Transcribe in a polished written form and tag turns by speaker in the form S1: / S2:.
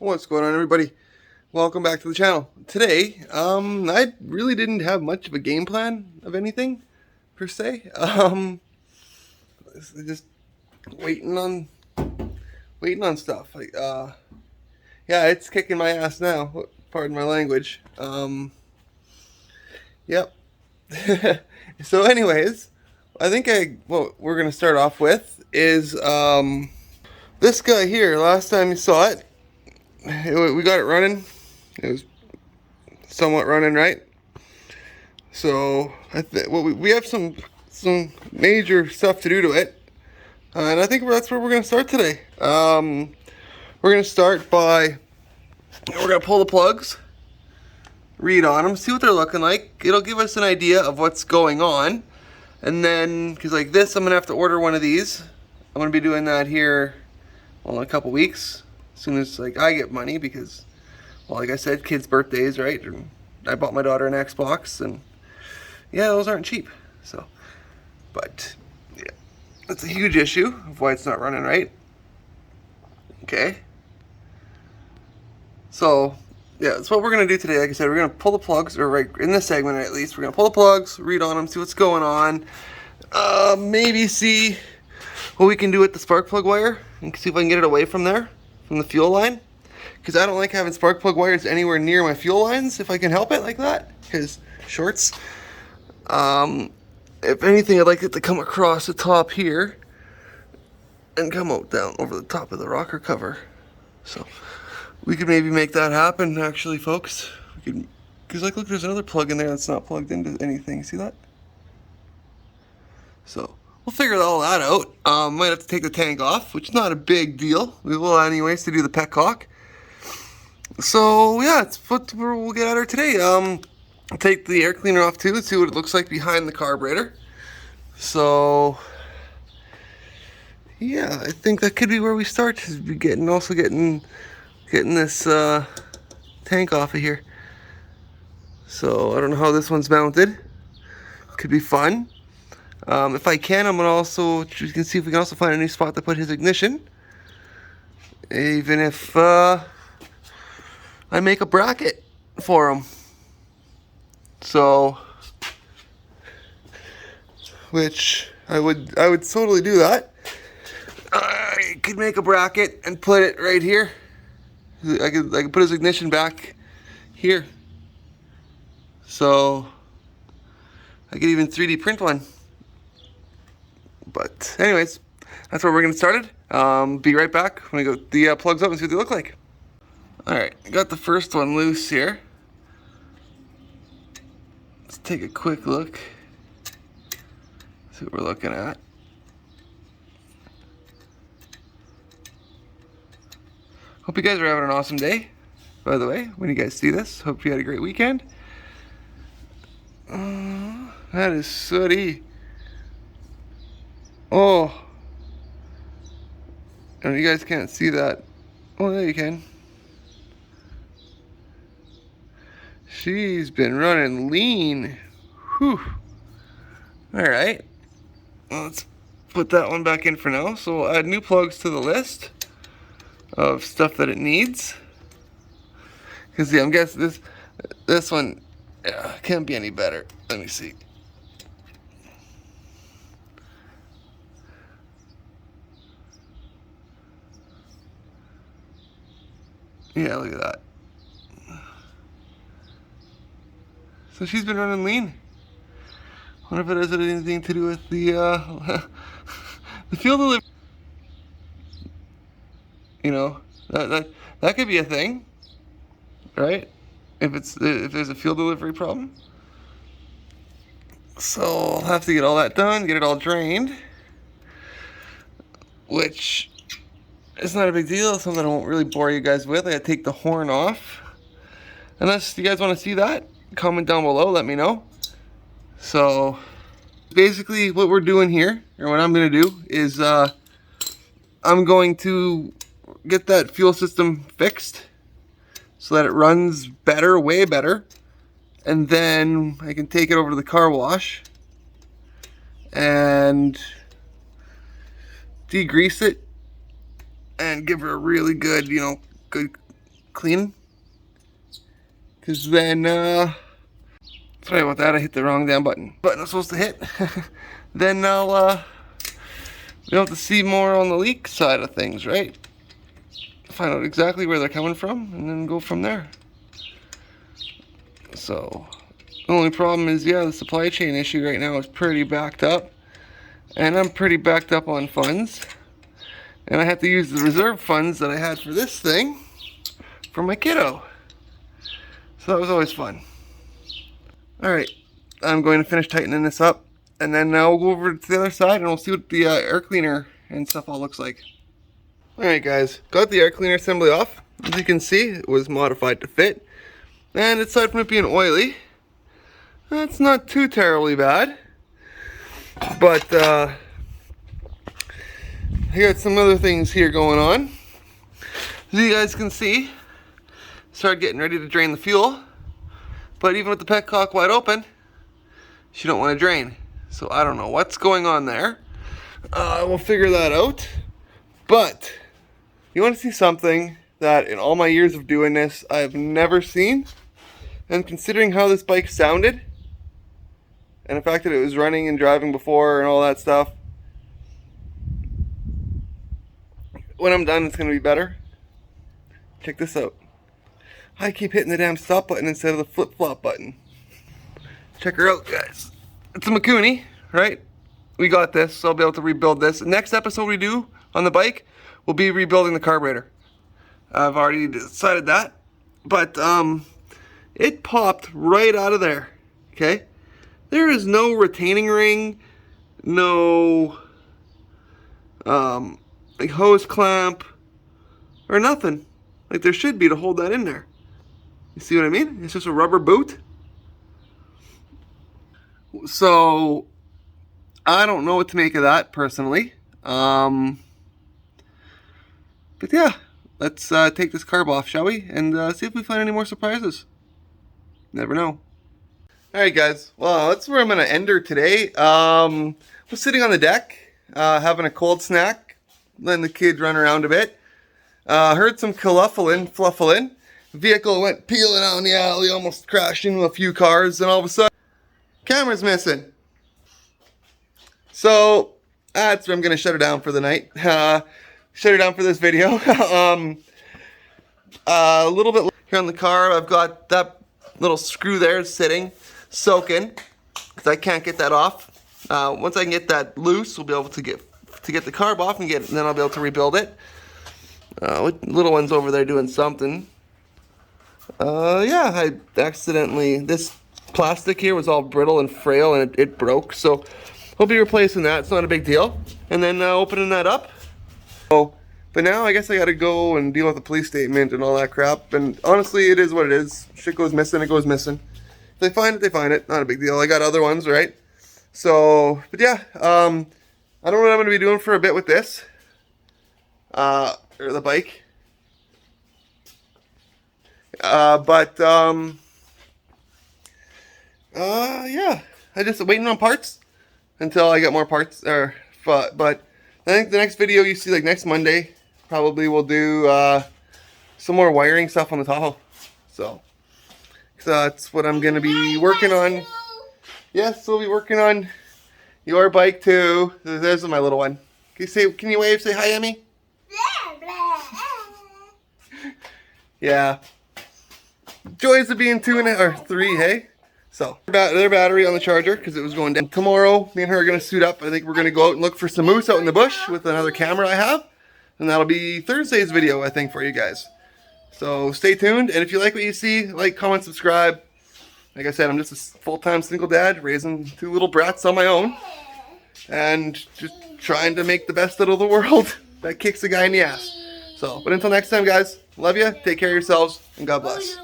S1: What's going on, everybody? Welcome back to the channel. Today, I really didn't have much of a game plan of anything per se. Just waiting on stuff. Yeah, it's kicking my ass now. Pardon my language. Yep. So, anyways, I think what we're gonna start off with is this guy here. Last time you saw it, we got it running. It was somewhat running, right? So we have some major stuff to do to it, and I think that's where we're gonna start today. We're gonna start by we're gonna pull the plugs, read on them, see what they're looking like. It'll give us an idea of what's going on, and then because like this, I'm gonna have to order one of these. I'm gonna be doing that here, well, in a couple weeks, as soon as like I get money, because, well, like I said, kids' birthdays, right? And I bought my daughter an Xbox, and yeah, those aren't cheap. So, but yeah, that's a huge issue of why it's not running right. Okay. So yeah, that's what we're gonna do today. Like I said, we're gonna pull the plugs, or right in this segment at least, we're gonna pull the plugs, read on them, see what's going on. Maybe see what we can do with the spark plug wire, and see if I can get it away from there, from the fuel line. Because I don't like having spark plug wires anywhere near my fuel lines if I can help it like that, because shorts. If anything, I'd like it to come across the top here and come out down over the top of the rocker cover. So we could maybe make that happen, actually, folks. We could, because like, look, there's another plug in there that's not plugged into anything. See that? So we'll figure all that out. Might have to take the tank off, which is not a big deal. We will anyways to do the petcock. So yeah, it's what we'll get at her today. Take the air cleaner off too and see what it looks like behind the carburetor. So yeah, I think that could be where we start. Getting this tank off of here. So I don't know how this one's mounted. Could be fun. If I can, I'm gonna also, you can see if we can also find a new spot to put his ignition. Even if I make a bracket for him. So, which I would totally do that. I could make a bracket and put it right here. I could put his ignition back here. So I could even 3D print one. But anyways, that's where we're gonna start it. Be right back when I go the plugs up and see what they look like. Alright, got the first one loose here. Let's take a quick look. See what we're looking at. Hope you guys are having an awesome day, by the way, when you guys see this. Hope you had a great weekend. That is sooty. Oh. And you guys can't see that. Oh, yeah, you can. She's been running lean. Whew. Alright. Well, let's put that one back in for now. So we'll add new plugs to the list of stuff that it needs. Because yeah, I'm guessing this one can't be any better. Let me see. Yeah, look at that. So she's been running lean. I wonder if it has anything to do with the the fuel delivery. You know, that could be a thing, right? If there's a fuel delivery problem. So I'll have to get all that done, get it all drained, which is not a big deal. It's something I won't really bore you guys with. I gotta take the horn off. Unless you guys want to see that, comment down below, let me know. So basically what we're doing here, or what I'm going to do, is I'm going to get that fuel system fixed so that it runs better, way better, and then I can take it over to the car wash and degrease it and give her a really good, good clean. Because then, sorry about that, I hit the wrong damn button. Button I'm supposed to hit. Then I'll, be able to see more on the leak side of things, right? Find out exactly where they're coming from, and then go from there. So, the only problem is, yeah, the supply chain issue right now is pretty backed up. And I'm pretty backed up on funds. And I have to use the reserve funds that I had for this thing for my kiddo. So that was always fun. Alright, I'm going to finish tightening this up. And then we'll go over to the other side and we'll see what the air cleaner and stuff all looks like. Alright guys, got the air cleaner assembly off. As you can see, it was modified to fit. And aside from it being oily, that's not too terribly bad. But I got some other things here going on. As you guys can see, started getting ready to drain the fuel. But even with the petcock wide open, she don't want to drain. So I don't know what's going on there. We'll figure that out. But you want to see something that in all my years of doing this I've never seen? And considering how this bike sounded, and the fact that it was running and driving before and all that stuff, when I'm done it's going to be better. Check this out. I keep hitting the damn stop button instead of the flip-flop button. Check her out, guys. It's a Mikuni, right? We got this, so I'll be able to rebuild this. The next episode we do on the bike will be rebuilding the carburetor. I've already decided that. But, it popped right out of there, okay? There is no retaining ring, no, like hose clamp, or nothing. Like there should be to hold that in there. You see what I mean? It's just a rubber boot. So, I don't know what to make of that, personally. But yeah, let's take this carb off, shall we? And see if we find any more surprises. Never know. Alright guys, well, that's where I'm going to end her today. We're sitting on the deck, having a cold snack, letting the kids run around a bit. Heard some fluffling. Vehicle went peeling out in the alley, almost crashed into a few cars, and all of a sudden, camera's missing. So, that's where I'm going to shut her down for the night. Shut her down for this video. A little bit here on the car, I've got that little screw there sitting, soaking, because I can't get that off. Once I can get that loose, we'll be able to get the carb off, and then I'll be able to rebuild it. Little one's over there doing something. Yeah, I accidentally, this plastic here was all brittle and frail, and it broke, so we'll be replacing that. It's not a big deal. And then opening that up. Oh, but now I guess I gotta go and deal with the police statement and all that crap. And honestly, it is what it is. Shit goes missing, it goes missing. If they find it, they find it. Not a big deal. I got other ones, right? So, but yeah, I don't know what I'm gonna be doing for a bit with this. Or the bike. Yeah, I just waiting on parts until I get more parts. But I think the next video you see, like next Monday, probably we'll do some more wiring stuff on the Tahoe. So that's what I'm gonna be working on. Yes, we'll be working on your bike too. There's my little one. Can you wave? Say hi, Emmy. Yeah. Joys of being 2 or 3, hey? So, their battery on the charger because it was going down. Tomorrow, me and her are going to suit up. I think we're going to go out and look for some moose out in the bush with another camera I have. And that'll be Thursday's video, I think, for you guys. So, stay tuned. And if you like what you see, like, comment, subscribe. Like I said, I'm just a full-time single dad raising 2 little brats on my own. And just trying to make the best out of the world that kicks a guy in the ass. So, but until next time, guys, love you, take care of yourselves, and God bless.